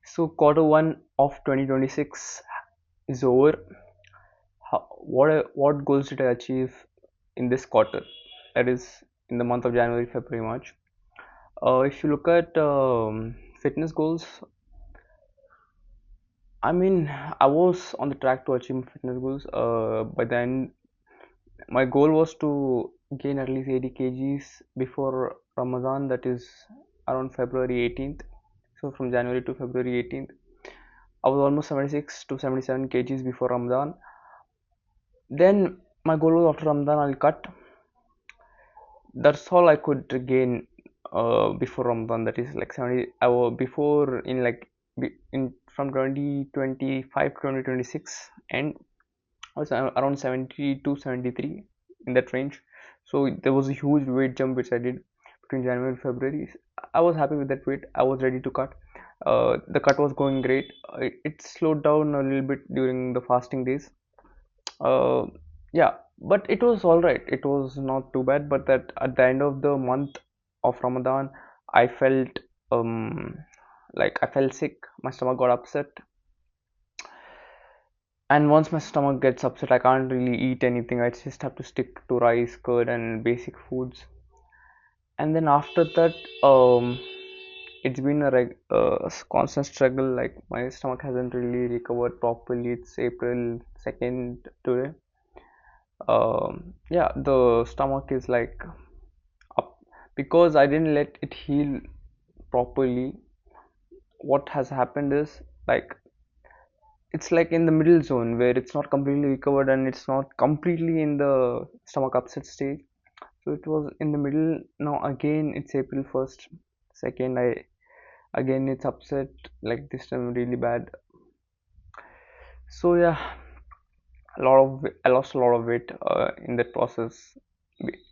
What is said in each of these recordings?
So quarter one of 2026 is over. What goals did I achieve in this quarter? That is in the month of January, February, March. If you look at fitness goals, I mean, I was on the track to achieve fitness goals. By then, my goal was to gain at least 80 kgs before Ramadan. That is around February 18th. So from January to February 18th, I was almost 76 to 77 kgs before Ramadan. Then my goal was after Ramadan I'll cut. That's all I could gain before Ramadan. That is like 70. I was before in like in from 2025 to 2026, and I was around 70 to 73 in that range. So there was a huge weight jump which I did between January and February. I was happy with that weight. I was ready to cut. The cut was going great. It slowed down a little bit during the fasting days. uh, yeah, but it was all right. It was not too bad, but that at the end of the month of Ramadan I felt um like I felt sick. My stomach got upset, and once my stomach gets upset I can't really eat anything. I just have to stick to rice, curd and basic foods. And then after that, it's been a constant struggle. Like my stomach hasn't really recovered properly. It's April 2nd today. Yeah, the stomach is like up because I didn't let it heal properly. What has happened is like it's like in the middle zone where it's not completely recovered and it's not completely in the stomach upset stage. So it was in the middle. Now again it's April 1st, 2nd. I again it's upset, like this time really bad. So yeah, I lost a lot of weight in that process.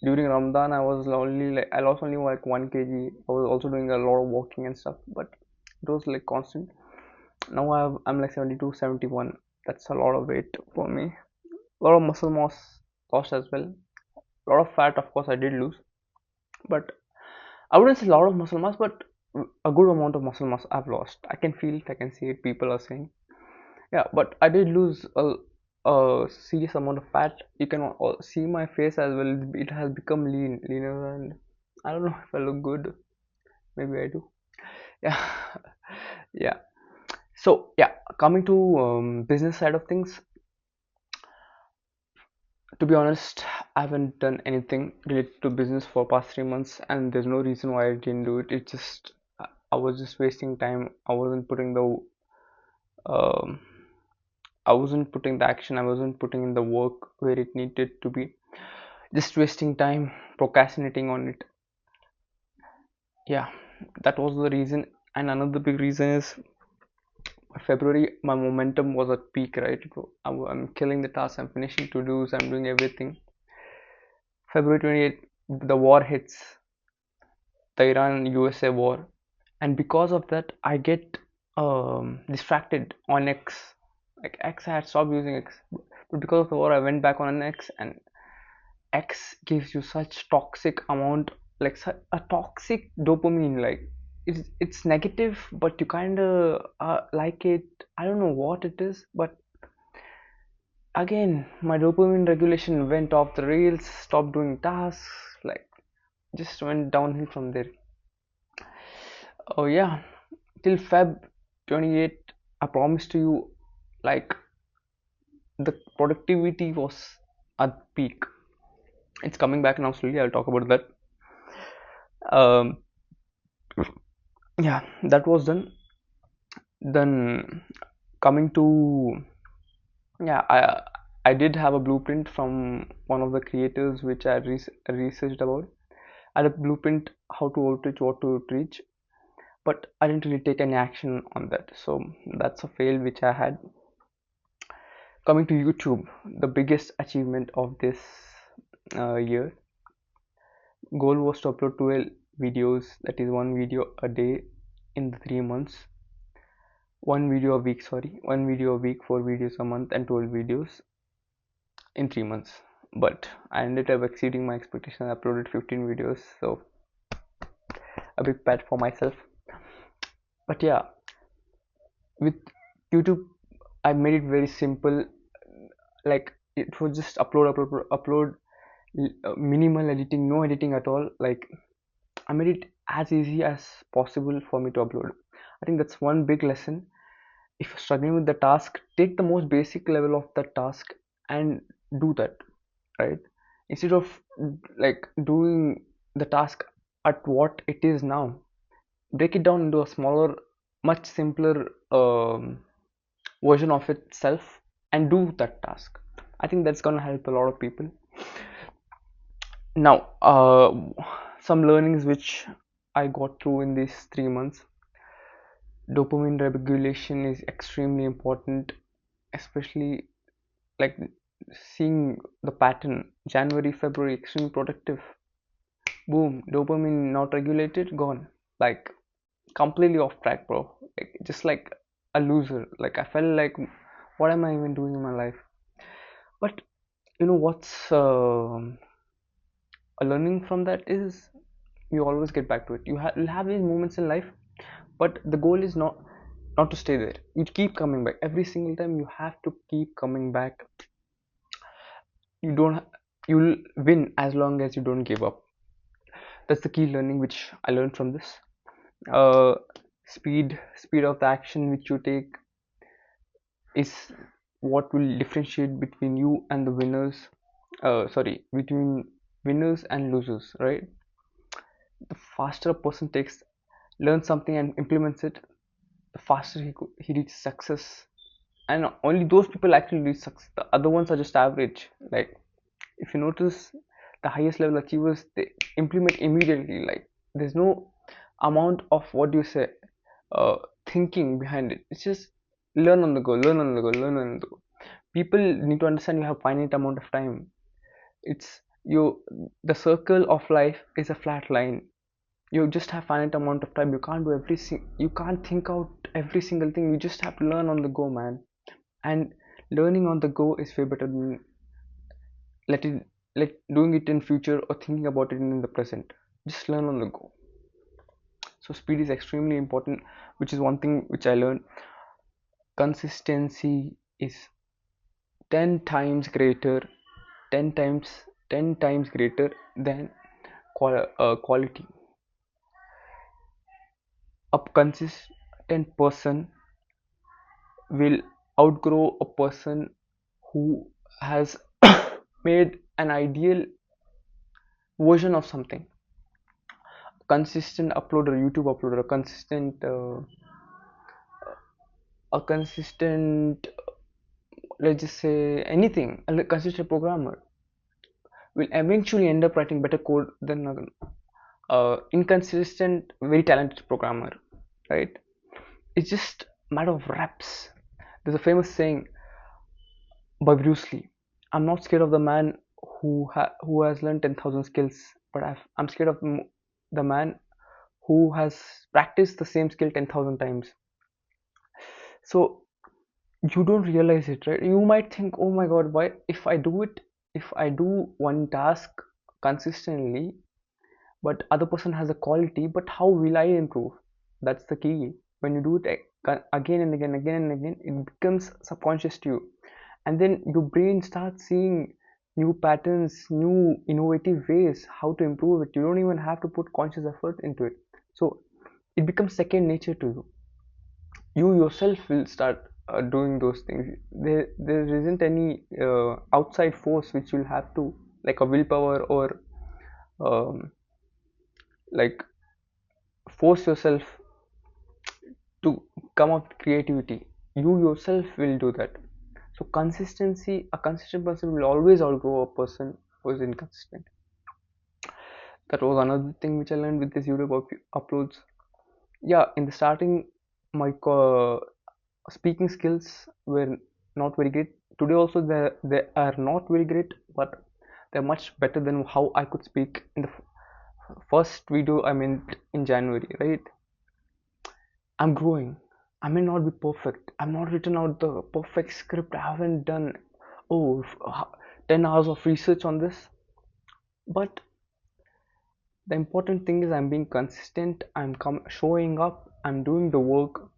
During Ramadan, I lost only like 1 kg. I was also doing a lot of walking and stuff, but it was like constant. Now I'm like 72, 71. That's a lot of weight for me. A lot of muscle mass lost as well. A lot of fat, of course, I did lose, but I wouldn't say a lot of muscle mass, but a good amount of muscle mass I've lost. I can feel it, I can see it. People are saying, yeah, but I did lose a serious amount of fat. You can see my face as well. It has become leaner, and I don't know if I look good. Maybe I do. Yeah, yeah. So yeah, coming to business side of things. To be honest, I haven't done anything related to business for past 3 months, and there's no reason why I didn't do it. It just I was just wasting time. Um, I wasn't putting the action. I wasn't putting in the work where it needed to be. Just wasting time, procrastinating on it. Yeah, that was the reason. And another big reason is February. My momentum was at peak, right? I'm killing the task. I'm finishing to dos. I'm doing everything. February 28th, the war hits, the Iran USA war, and because of that, I get distracted on X. Like X, I had stopped using X, but because of the war, I went back on X, and X gives you such toxic amount, like a toxic dopamine. Like it's negative, but you kind of like it. I don't know what it is, but again, my dopamine regulation went off the rails. Stopped doing tasks. Like just went downhill from there. Oh yeah, till Feb 28, I promised to you, like the productivity was at peak. It's coming back now slowly. I'll talk about that. Um, yeah, that was done. Then coming to, yeah, I did have a blueprint from one of the creators which I researched about. I had a blueprint how to outreach, what to outreach, but I didn't really take any action on that. So that's a fail which I had. Coming to YouTube, the biggest achievement of this year, goal was to upload 12 videos, that is one video a day in the 3 months. One video a week, sorry, one video a week, 4 videos a month, and 12 videos in 3 months. But I ended up exceeding my expectation. I uploaded 15 videos, so a big pat for myself. But yeah, with YouTube, I made it very simple. Like it was just upload, minimal editing, no editing at all. Like I made it as easy as possible for me to upload. I think that's one big lesson. If you're struggling with the task, take the most basic level of the task and do that, right? Instead of like doing the task at what it is now, break it down into a smaller, much simpler version of itself and do that task. I think that's gonna help a lot of people. Now, some learnings which I got through in these 3 months. Dopamine regulation is extremely important, especially like seeing the pattern. January, February, extremely productive. Boom, dopamine not regulated, gone. Like completely off track, bro. Like just like a loser. Like I felt like, what am I even doing in my life? But you know what's a learning from that is you always get back to it. You'll have these moments in life, but the goal is not to stay there. You keep coming back every single time. You have to keep coming back. You don't. You'll win as long as you don't give up. That's the key learning which I learned from this. Uh, speed of the action which you take is what will differentiate between you and the winners. Sorry, between winners and losers, right? The faster a person takes, learns something and implements it, the faster he reaches success. And only those people actually reach success. The other ones are just average. Like if you notice, the highest level achievers, they implement immediately. Like there's no amount of what do you say, uh, thinking behind it. It's just learn on the go, learn on the go, learn on the go. People need to understand you have finite amount of time. It's you. The circle of life is a flat line. You just have finite amount of time. You can't do you can't think out every single thing. You just have to learn on the go, man. And learning on the go is way better than let it like doing it in future or thinking about it in the present. Just learn on the go. So speed is extremely important, which is one thing which I learned. Consistency is 10 times greater, 10 times 10 times greater than quality. A consistent person will outgrow a person who has made an ideal version of something. Consistent uploader, YouTube uploader, a consistent, let's just say anything, a consistent programmer will eventually end up writing better code than inconsistent, very talented programmer, right? It's just a matter of reps. There's a famous saying by Bruce Lee. I'm not scared of the man who has learned 10,000 skills, but I'm scared of the man who has practiced the same skill 10,000 times. So you don't realize it, right? You might think, oh my god, why if I do one task consistently, but other person has a quality, but how will I improve? That's the key. When you do it again and again, it becomes subconscious to you, and then your brain starts seeing new patterns, new innovative ways how to improve it. You don't even have to put conscious effort into it. So it becomes second nature to you. You yourself will start doing those things. There isn't any outside force which you'll have to, like a willpower or um, like force yourself to come up with creativity. You yourself will do that. So consistency, a consistent person will always outgrow a person who is inconsistent. That was another thing which I learned with this YouTube uploads. Yeah, in the starting, my speaking skills were not very great. Today also they are not very great, but they're much better than how I could speak in the first video I made in January, right? I'm growing. I may not be perfect. I'm not written out the perfect script. I haven't done, oh, 10 hours of research on this. But the important thing is I'm being consistent. I'm showing up. I'm doing the work.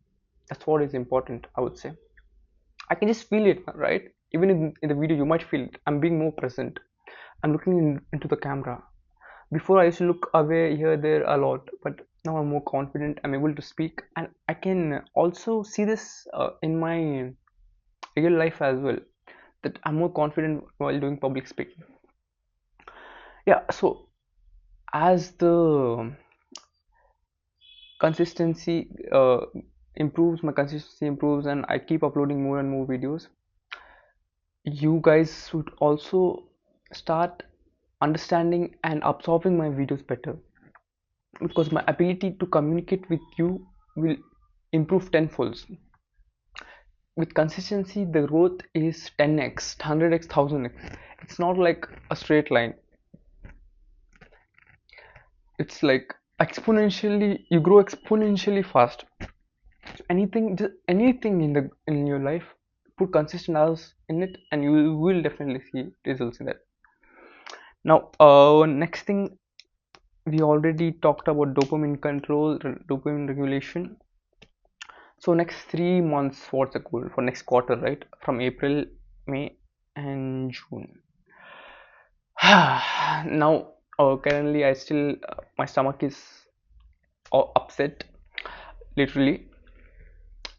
That's what is important, I would say. I can just feel it, right? Even in the video, you might feel it. I'm being more present. I'm looking into the camera. Before, I used to look away here, there a lot, but now I'm more confident. I'm able to speak, and I can also see this in my real life as well. That I'm more confident while doing public speaking. Yeah. So as the consistency improves, my consistency improves, and I keep uploading more and more videos, you guys should also start understanding and absorbing my videos better, because my ability to communicate with you will improve tenfolds. With consistency, the growth is 10x, 100x, 1000x. It's not like a straight line. It's like exponentially, you grow exponentially fast. Anything, just anything in your life, put consistent hours in it, and you will definitely see results in that. Now, next thing, we already talked about dopamine control, dopamine regulation. So next 3 months, what's the goal for next quarter, right? From April, May, and June. Now, currently, I still my stomach is upset, literally.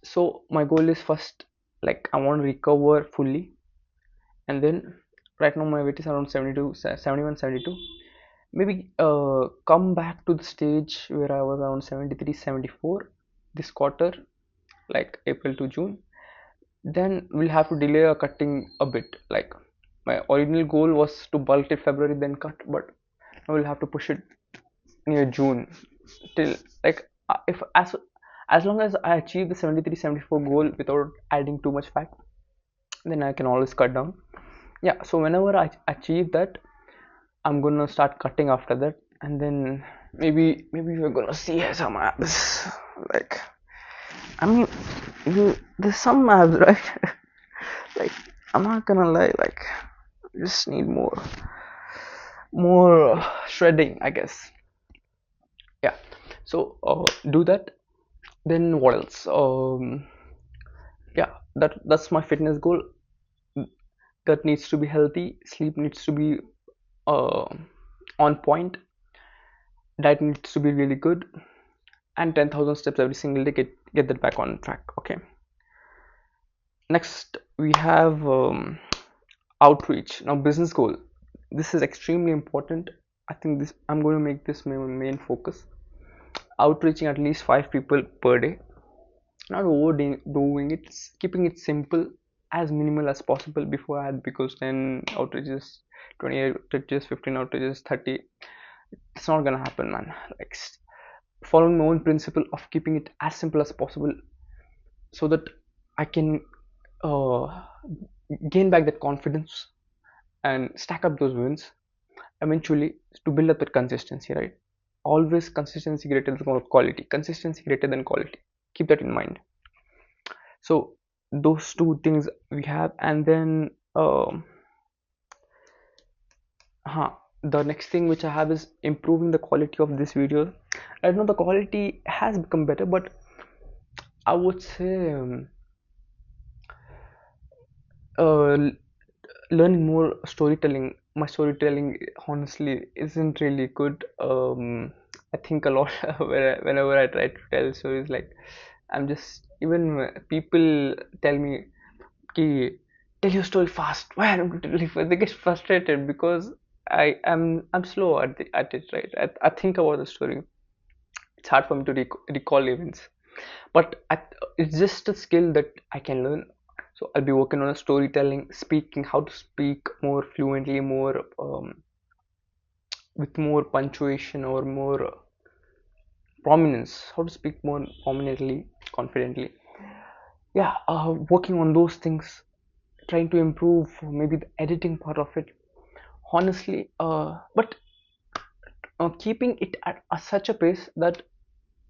So my goal is first, like, I want to recover fully, and then right now my weight is around 72, 71, 72. Maybe come back to the stage where I was around 73, 74 this quarter, like April to June. Then we'll have to delay a cutting a bit. Like, my original goal was to bulk it February then cut, but I will have to push it near June till, like, if as long as I achieve the 73, 74 goal without adding too much fat, then I can always cut down. Yeah, so whenever I achieve that, I'm gonna start cutting after that, and then maybe you're gonna see some abs. Like, I mean, there's some abs, right? Like, I'm not gonna lie, like, you just need more shredding, I guess. Yeah. So do that. Then what else? Yeah, that's my fitness goal. Gut needs to be healthy. Sleep needs to be uh, on point. Diet needs to be really good, and 10,000 steps every single day. Get that back on track. Okay. Next, we have outreach. Now, business goal. This is extremely important. I think this I'm going to make this my main focus. Outreaching at least 5 people per day. Not overdoing it, keeping it simple, as minimal as possible before I had, because 10 outages, 20 outages, 15 outages, 30, it's not gonna happen, man. Like, following my own principle of keeping it as simple as possible, so that I can uh, gain back that confidence and stack up those wins eventually, to build up that consistency, right? Always consistency greater than quality, consistency greater than quality. Keep that in mind. So those two things we have, and then the next thing which I have is improving the quality of this video. I know the quality has become better, but I would say uh, learning more storytelling. My storytelling honestly isn't really good. I think a lot whenever I try to tell stories, like, I'm just, even people tell me, "Ki, tell your story fast." Why are you telling fast? They get frustrated because I'm slow at it, right? I think about the story. It's hard for me to recall events, but it's just a skill that I can learn. So I'll be working on a storytelling, speaking, how to speak more fluently, more with more punctuation or more prominence, how to speak more prominently, confidently. Yeah, working on those things, trying to improve maybe the editing part of it, honestly, but keeping it at such a pace that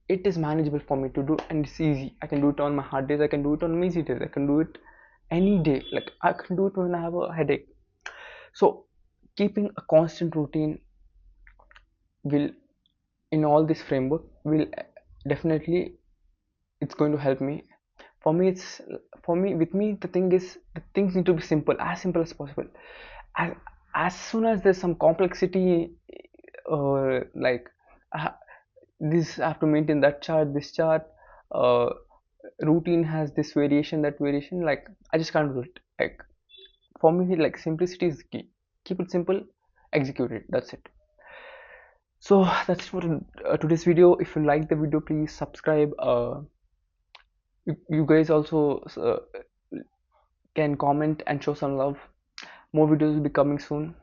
it is manageable for me to do, and it's easy. I can do it on my hard days, I can do it on easy days, I can do it any day. Like, I can do it when I have a headache. So keeping a constant routine will, in all this framework, will definitely it's going to help me. For me, it's for me with me the thing is the things need to be simple as possible. as, as soon as there's some complexity, like uh, this I have to maintain that chart, this chart, uh, routine has this variation, that variation, like I just can't do it. Like for me, like simplicity is key. Keep it simple, execute it, that's it. So that's for today's video. If you like the video, please subscribe. You guys also can comment and show some love. More videos will be coming soon.